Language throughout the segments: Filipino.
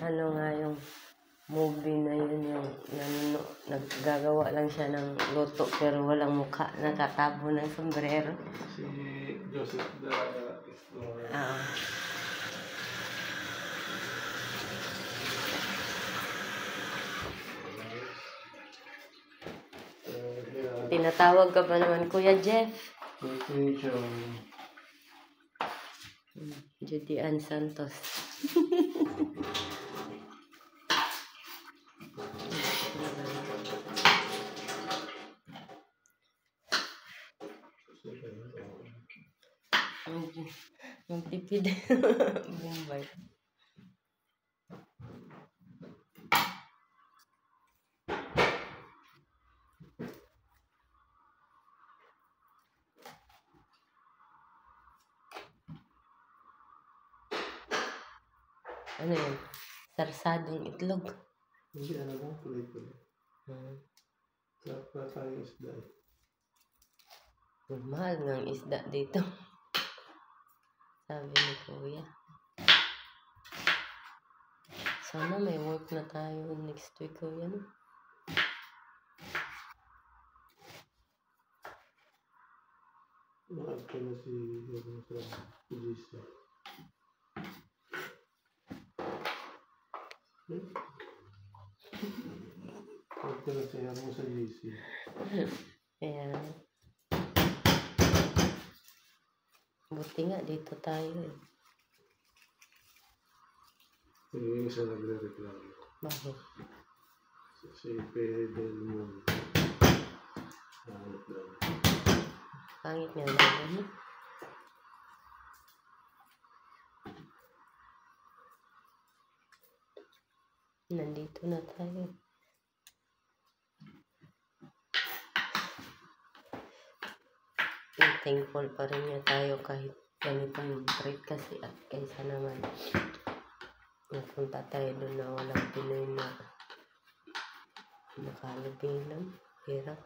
ano nga yung movie na yun, yung naggagawa lang siya ng luto pero walang mukha, nakatabo ng sombrero. Si Joseph the Explorer. Tinatawag ka pa naman, Kuya Jeff. Judy Ann Santos. Magtipid. Bombay. Ano yun? Sarsadong itlog. Hindi, ano lang, tuloy-tuloy. Sarap na tayong isda. Mahal ng isda dito. Sabi ni Kuya. Sana may work na tayo next week, Kuya, no? Mahal ko na si GC. Mahal ko na siya mo sa GC. Ayan. Buti nga dito tayo eh. Yung isa nagre-reklamo. Bakit? Si Pedel Moon. Pangit daw. Pangit nga lang. Nandito na tayo. Thankful pa rin nga tayo kahit ganitong trip kasi at kaysa naman napunta tayo doon na walang Pinoy na nakalubinan. Hirap.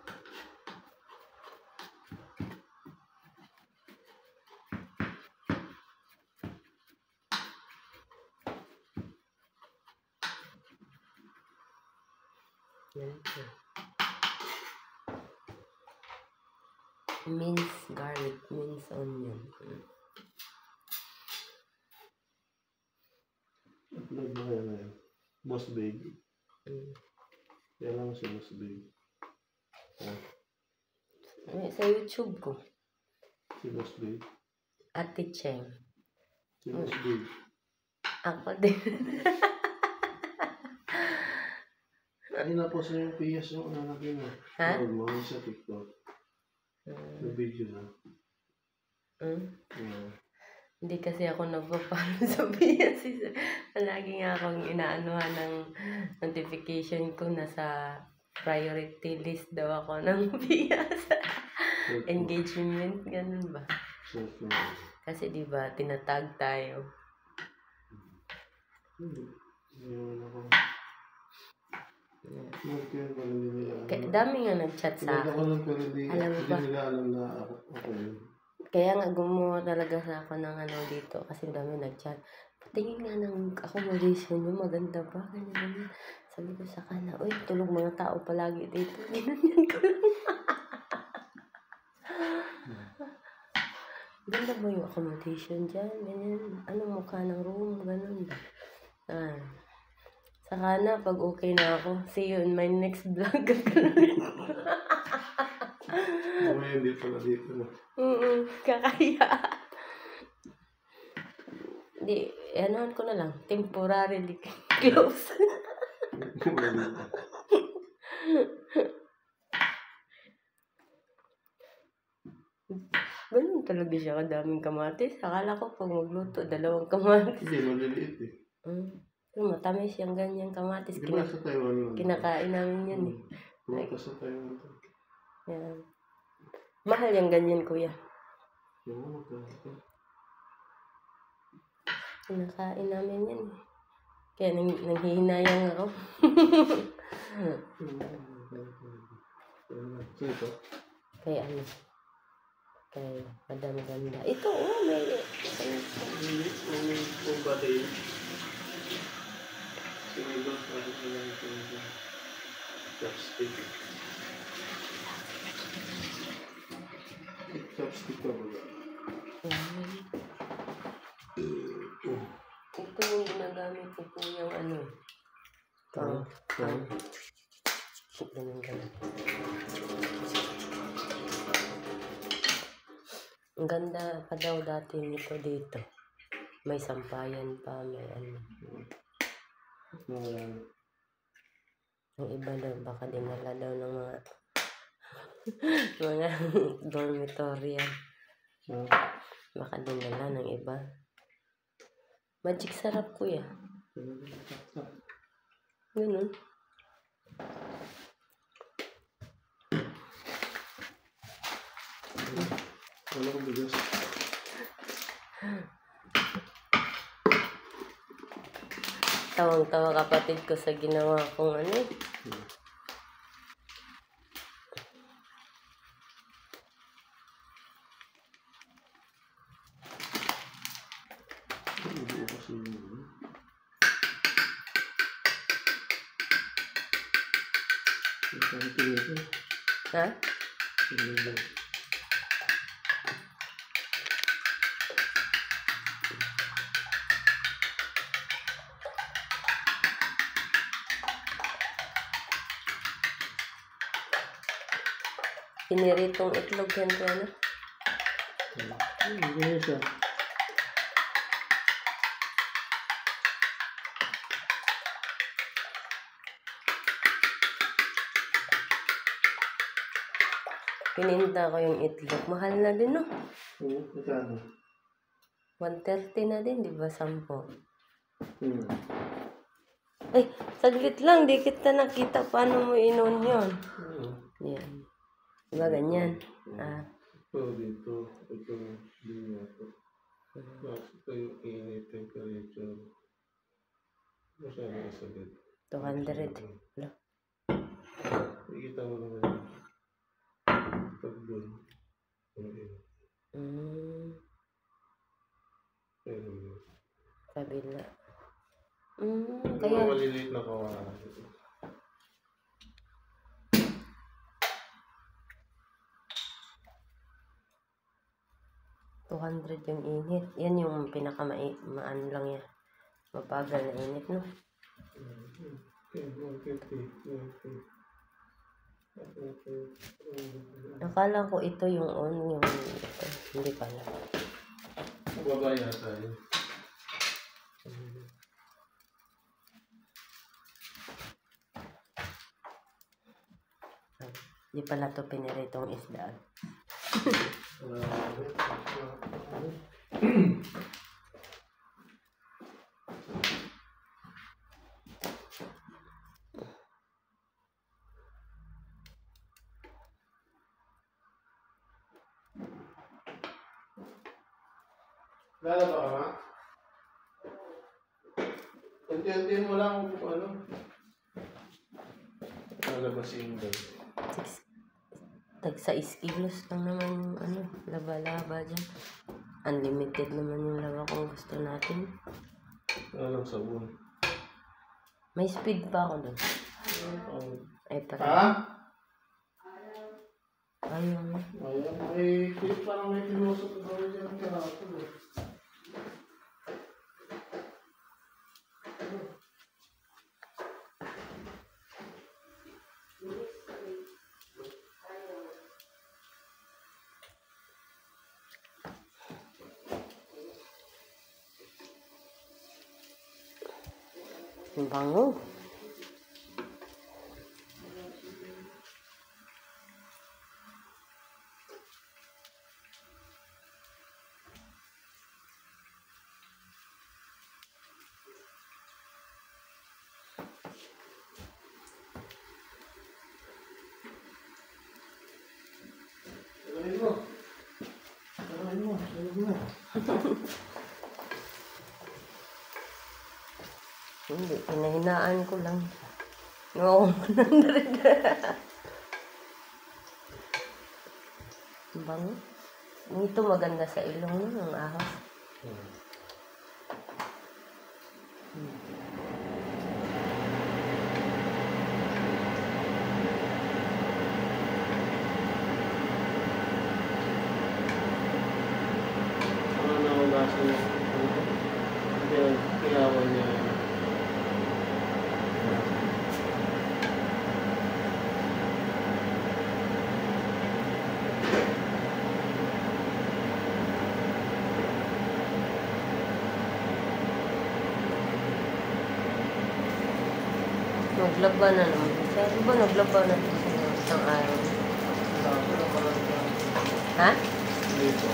Ganito. Minced garlic, minced onion. Upload mo kaya na yun. Boss Babe. Kaya lang si Boss Babe. Sa YouTube ko. Si Boss Babe. Ate Cheng. Si Boss Babe. Ako din. Ay na po sa yung PS yung anak yun. Ha? Huwag mo sa TikTok. Yung video na. Hindi kasi ako nagpa-follow sa PS. Lagi nga akong inaanuhan ng notification ko. Nasa priority list daw ako ng PS. Engagement, ganun ba? Kasi diba, tinatag tayo. Dami nga nag-chat sa akin. Alam mo ba? Kaya nga gumawa talaga sa ako ng ano dito kasi dami nag-chat. Patingin nga ng accommodation nyo, maganda ba? Ganyan. Sabi ko sa kana, uy, tulog mga tao palagi dito. Ganyan ko lang. Ganda ba yung accommodation dyan? Ganyan. Anong mukha ng room? Ganun ba? Saka na, pag okay na ako, see you in my next vlog. Hindi pala dito. Kakaya. Di, anuhan ko na lang, temporarily close. Ganun talaga siya kadaming kamatis. Akala ko pag magluto, 2 kamatis. Hindi, maliliit eh. Matamis yung ganyang kamatis. Di ba sa Taiwan lang? Kinakain namin yan eh. Pumunta sa Taiwan ito. Yan. Mahal yung ganyan, kuya. Kinakain namin yan eh. Kaya nanghihinayang ako. So ito? Kaya ano? Kay Madam Ganda. Ito, may... Kung batay. Chopstick. Chopstick ka ba? Ito yung ginagamit ko po yung ano. Ang ganda pa daw dati nito dito. May sampayan pa, may ano. Yung iba daw, baka dinala daw ng mga mga dormitorial. Baka dinala ng iba. Magic sarap kuya. Ganun. Wala kong bigas. Tawang-tawa kapatid ko sa ginawa kong ano. Ha? Piniritong itlog yan ko ano? Ganyan siya. Pininta ko yung itlog. Mahal na din, no? Oo, magkano? 130 na din, di ba? 10. Ay, saglit lang. Di kita nakita paano mo inon yun. Yan. Diba ganyan? Ito dito. Ito din ito. Ito yung init temperature. Masyado ka saglit. 200. Wala. Ikita mo naman. Pag doon. Kabila. Kaya maliliit na kawalan. 200 yung init. Yan yung pinaka-maan lang yan. Mabagal na init, no? Okay, 150. Akala ko ito yung on, yung ito. Hindi pala. Baba yata yun. Hindi pala ito piniritong isda. Lalaba ka nga? Unti-untiin mo lang kung ano. Lalabasin doon. Tag 6 kilos lang naman yung ano, laba-laba dyan. Unlimited naman yung laba kung gusto natin. Walang sabon. May speed pa ako doon. Ay, Ha? Ayaw. Ayaw. May parang may pinosok na gawin dyan kahapon. Ang bango. Hindi, pinahinaan ko lang. No, 100. Ang bango. Ito maganda sa ilong mo, ang ahas. Naglaban na naman. Sabi ba naglaban na ito sa isang araw? Ha? Dito.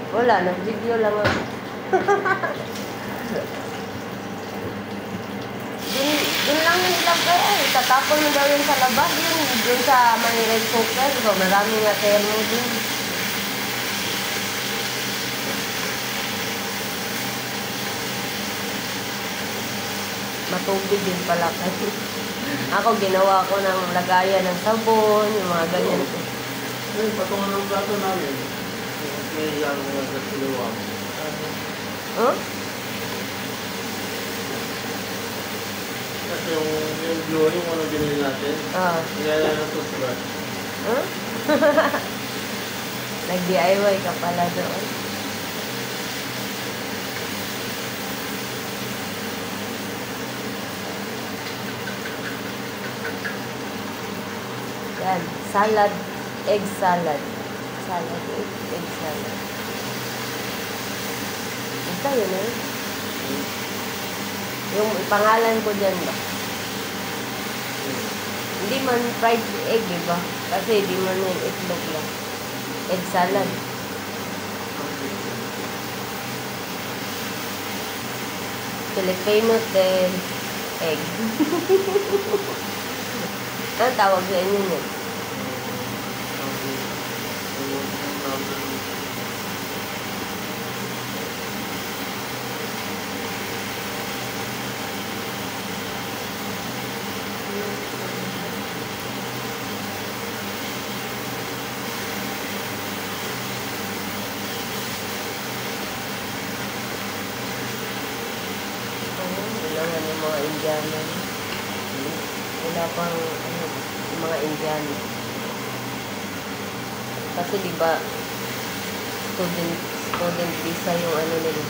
Wala, nag-video lang ako. Dun lang yung ilagay eh. Tatapon mo daw yun sa labas. Dun sa may red cooker. So, marami nga termo dun. Matubig din pala kasi. Ako ginawa ko ng lagayan ng sabon, yung mga ganyan. Ayun, patungan ng plato namin. May lang sa siluwa. Huh? Kasi yung glue, yung ano binili natin, nilala ng toothbrush. Huh? Nag-DIY ka pala doon. Yan, salad, egg salad. Salad, egg salad. Ito yun eh. Yung pangalan ko dyan ba? Hindi man fried egg, diba? Kasi di man yung itlog lang. Egg salad. Filipino din egg. Ano tawag sa inyo yun? Kailangan yung mga Indiano. Wala pang ano, yung mga Indiano. Kasi diba student visa yung ano nila.